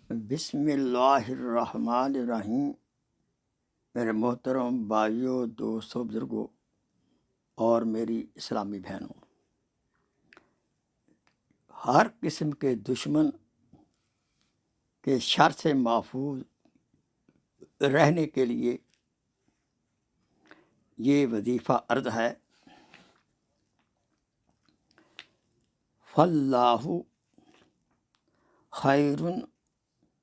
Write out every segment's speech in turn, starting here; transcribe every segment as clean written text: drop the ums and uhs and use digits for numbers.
بسم اللہ الرحمن الرحیم۔ میرے محترم بھائیوں، دوستوں، بزرگوں اور میری اسلامی بہنوں، ہر قسم کے دشمن کے شر سے محفوظ رہنے کے لیے یہ وظیفہ عرض ہے۔ فاللہ خیر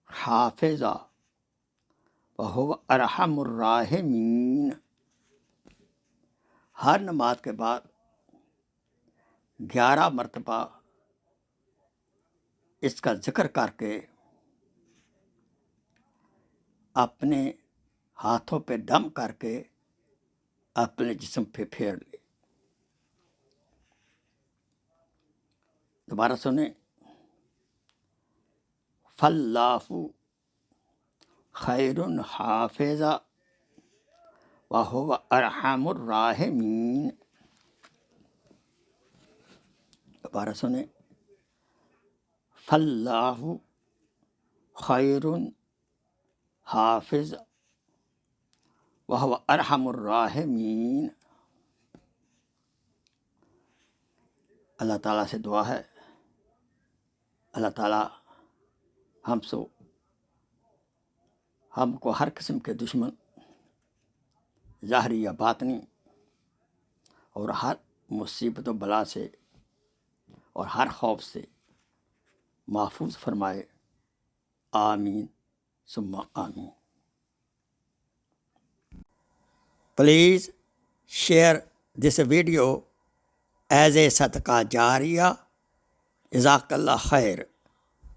حافظا وہو ارحم الراحمین۔ ہر نماز کے بعد 11 مرتبہ اس کا ذکر کر کے اپنے ہاتھوں پہ دم کر کے اپنے جسم پہ پھیر لے۔ دوبارہ سنیں، فاللہ خیر حافظا وہو ارحم الراحمین۔ دوبارہ سنیں، فاللہ خیر حافظ وہو ارحم الراحمین۔ اللہ تعالیٰ سے دعا ہے، اللہ تعالیٰ ہم کو ہر قسم کے دشمن، ظاہری یا باطنی، اور ہر مصیبت و بلا سے اور ہر خوف سے محفوظ فرمائے۔ آمین ثم آمین۔ Please share this video as a صدقہ جاریہ۔ جزاک اللہ خیر۔